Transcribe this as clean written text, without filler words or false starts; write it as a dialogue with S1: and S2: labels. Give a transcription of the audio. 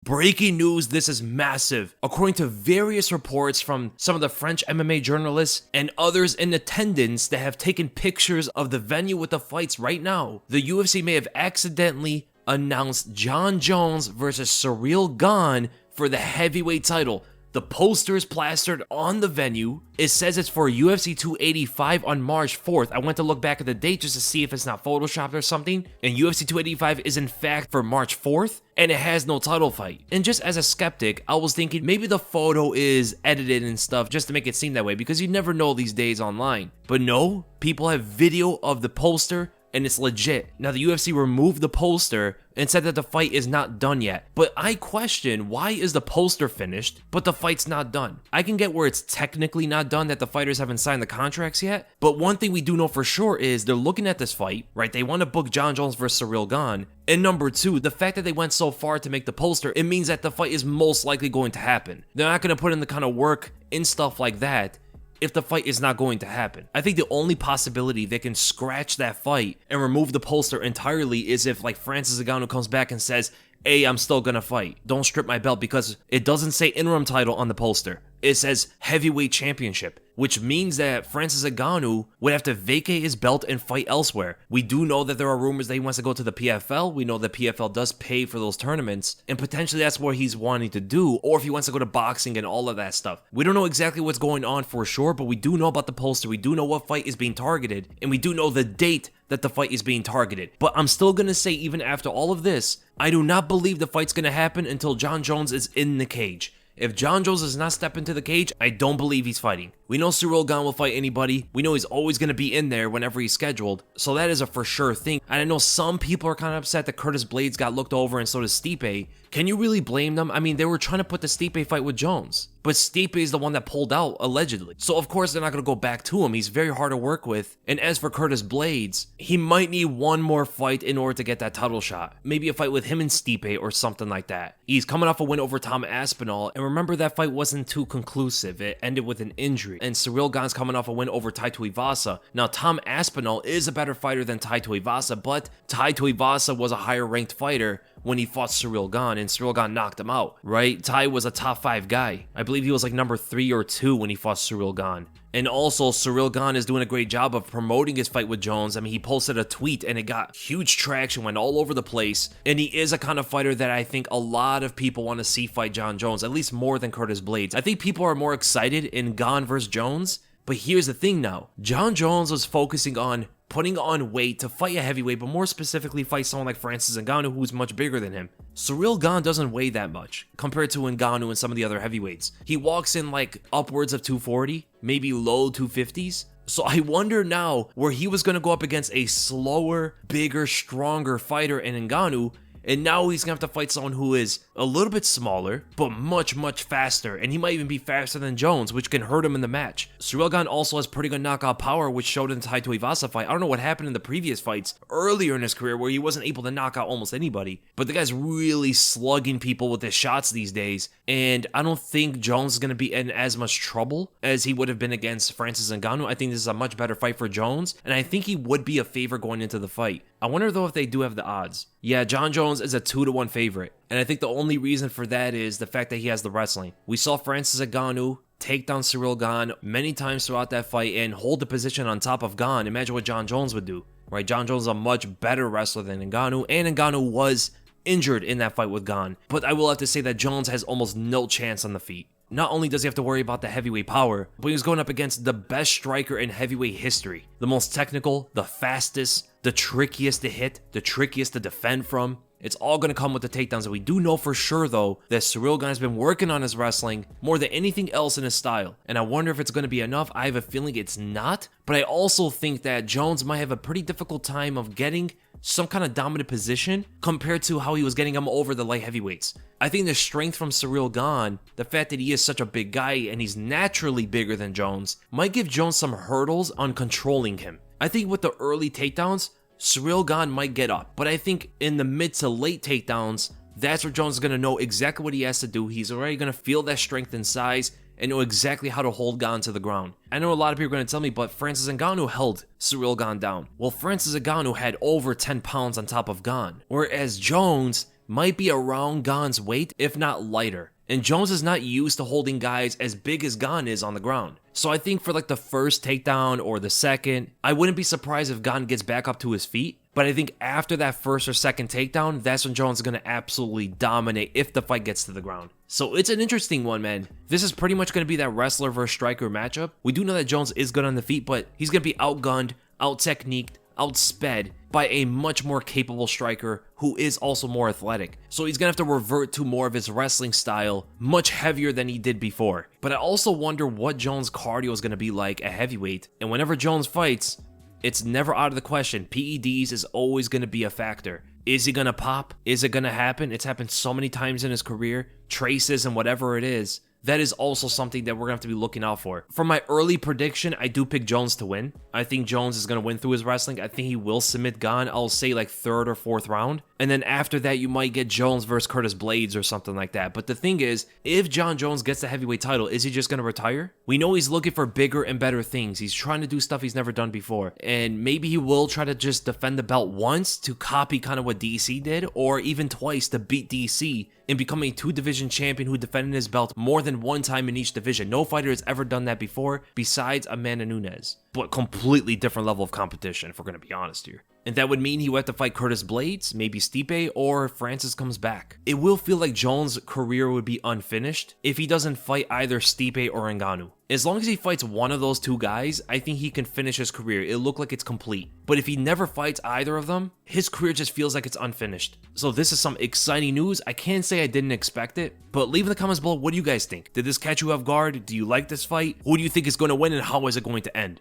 S1: Breaking news, this is massive. According to various reports from some of the French MMA journalists and others in attendance that have taken pictures of the venue with the fights right now, the UFC may have accidentally announced Jon Jones versus Ciryl Gane for the heavyweight title. The poster is plastered on the venue. It says it's for UFC 285 on March 4th. I went to look back at the date just to see if it's not photoshopped or something. And UFC 285 is in fact for March 4th, and it has no title fight. And just as a skeptic, I was thinking maybe the photo is edited and stuff just to make it seem that way, because you never know these days online. But no, people have video of the poster, and it's legit. Now, the UFC removed the poster and said that the fight is not done yet. But I question, why is the poster finished, but the fight's not done? I can get where it's technically not done, that the fighters haven't signed the contracts yet. But one thing we do know for sure is they're looking at this fight, right? They want to book Jon Jones versus Ciryl Gane. And number two, the fact that they went so far to make the poster, it means that the fight is most likely going to happen. They're not going to put in the kind of work in stuff like that if the fight is not going to happen. I think the only possibility they can scratch that fight and remove the poster entirely is if like Francis Ngannou comes back and says, hey, I'm still gonna fight. Don't strip my belt, because it doesn't say interim title on the poster. It says heavyweight championship, which means that Francis Ngannou would have to vacate his belt and fight elsewhere. We do know that there are rumors that he wants to go to the PFL. We know that PFL does pay for those tournaments, and potentially that's what he's wanting to do, or if he wants to go to boxing and all of that stuff. We don't know exactly what's going on for sure, but we do know about the poster. We do know what fight is being targeted, and we do know the date that the fight is being targeted. But I'm still gonna say, even after all of this, I do not believe the fight's gonna happen until Jon Jones is in the cage. If Jon Jones does not step into the cage, I don't believe he's fighting. We know Ciryl Gane will fight anybody. We know he's always going to be in there whenever he's scheduled. So that is a for sure thing. And I know some people are kind of upset that Curtis Blaydes got looked over and so does Stipe. Can you really blame them? I mean, they were trying to put the Stipe fight with Jones. But Stipe is the one that pulled out, allegedly. So of course they're not going to go back to him. He's very hard to work with. And as for Curtis Blaydes, he might need one more fight in order to get that title shot. Maybe a fight with him and Stipe or something like that. He's coming off a win over Tom Aspinall. And remember, that fight wasn't too conclusive. It ended with an injury. And Ciryl Gane's coming off a win over Tai Tuivasa. Now, Tom Aspinall is a better fighter than Tai Tuivasa, but Tai Tuivasa was a higher ranked fighter when he fought Ciryl Gane, and Ciryl Gane knocked him out, right? Tai was a top 5 guy. I believe he was like number 3 or 2 when he fought Ciryl Gane. And also, Ciryl Gane is doing a great job of promoting his fight with Jones. I mean, he posted a tweet and it got huge traction, went all over the place. And he is a kind of fighter that I think a lot of people want to see fight Jon Jones, at least more than Curtis Blaydes. I think people are more excited in Gane versus Jones. But here's the thing now. Jon Jones was focusing on putting on weight to fight a heavyweight, but more specifically fight someone like Francis Ngannou, who's much bigger than him. Ciryl Gane doesn't weigh that much compared to Ngannou and some of the other heavyweights. He walks in like upwards of 240, maybe low 250s. So I wonder now where he was going to go up against a slower, bigger, stronger fighter in Ngannou, and now he's going to have to fight someone who is a little bit smaller, but much, much faster. And he might even be faster than Jones, which can hurt him in the match. Ciryl Gane also has pretty good knockout power, which showed in the Tai Tuivasa fight. I don't know what happened in the previous fights earlier in his career where he wasn't able to knock out almost anybody. But the guy's really slugging people with his shots these days. And I don't think Jones is going to be in as much trouble as he would have been against Francis Ngannou. I think this is a much better fight for Jones. And I think he would be a favorite going into the fight. I wonder though if they do have the odds. Yeah, Jon Jones is a 2-1 favorite. And I think the only reason for that is the fact that he has the wrestling. We saw Francis Ngannou take down Ciryl Gane many times throughout that fight and hold the position on top of Gane. Imagine what Jon Jones would do, right? Jon Jones is a much better wrestler than Ngannou, and Ngannou was injured in that fight with Gane. But I will have to say that Jones has almost no chance on the feet. Not only does he have to worry about the heavyweight power, but he's going up against the best striker in heavyweight history. The most technical, the fastest, the trickiest to hit, the trickiest to defend from. It's all going to come with the takedowns. And we do know for sure, though, that Ciryl Gane has been working on his wrestling more than anything else in his style. And I wonder if it's going to be enough. I have a feeling it's not. But I also think that Jones might have a pretty difficult time of getting some kind of dominant position compared to how he was getting him over the light heavyweights. I think the strength from Ciryl Gane, the fact that he is such a big guy and he's naturally bigger than Jones, might give Jones some hurdles on controlling him. I think with the early takedowns, Ciryl Gane might get up, but I think in the mid to late takedowns, that's where Jones is going to know exactly what he has to do. He's already going to feel that strength and size and know exactly how to hold Gane to the ground. I know a lot of people are going to tell me, but Francis Ngannou held Ciryl Gane down. Well, Francis Ngannou had over 10 pounds on top of Gane, whereas Jones might be around Gane's weight, if not lighter. And Jones is not used to holding guys as big as Gane is on the ground. So I think for like the first takedown or the second, I wouldn't be surprised if Gane gets back up to his feet. But I think after that first or second takedown, that's when Jones is going to absolutely dominate if the fight gets to the ground. So it's an interesting one, man. This is pretty much going to be that wrestler versus striker matchup. We do know that Jones is good on the feet, but he's going to be outgunned, out-techniqued, outsped by a much more capable striker who is also more athletic. So he's gonna have to revert to more of his wrestling style, much heavier than he did before. But I also wonder what Jones' cardio is gonna be like at heavyweight. And whenever Jones fights, it's never out of the question. PEDs is always gonna be a factor. Is he gonna pop? Is it gonna happen? It's happened so many times in his career. Traces and whatever it is. That is also something that we're going to have to be looking out for. For my early prediction, I do pick Jones to win. I think Jones is going to win through his wrestling. I think he will submit Gane. I'll say like 3rd or 4th round. And then after that, you might get Jones versus Curtis Blades or something like that. But the thing is, if Jon Jones gets the heavyweight title, is he just going to retire? We know he's looking for bigger and better things. He's trying to do stuff he's never done before. And maybe he will try to just defend the belt once to copy kind of what DC did, or even twice to beat DC and become a 2-division champion who defended his belt more than one time in each division. No fighter has ever done that before besides Amanda Nunes. But completely different level of competition, if we're going to be honest here. And that would mean he would have to fight Curtis Blades, maybe Stipe, or Francis comes back. It will feel like Jones' career would be unfinished if he doesn't fight either Stipe or Ngannou. As long as he fights one of those two guys, I think he can finish his career. It'll look like it's complete. But if he never fights either of them, his career just feels like it's unfinished. So this is some exciting news. I can't say I didn't expect it, but leave in the comments below, what do you guys think? Did this catch you off guard? Do you like this fight? Who do you think is going to win and how is it going to end?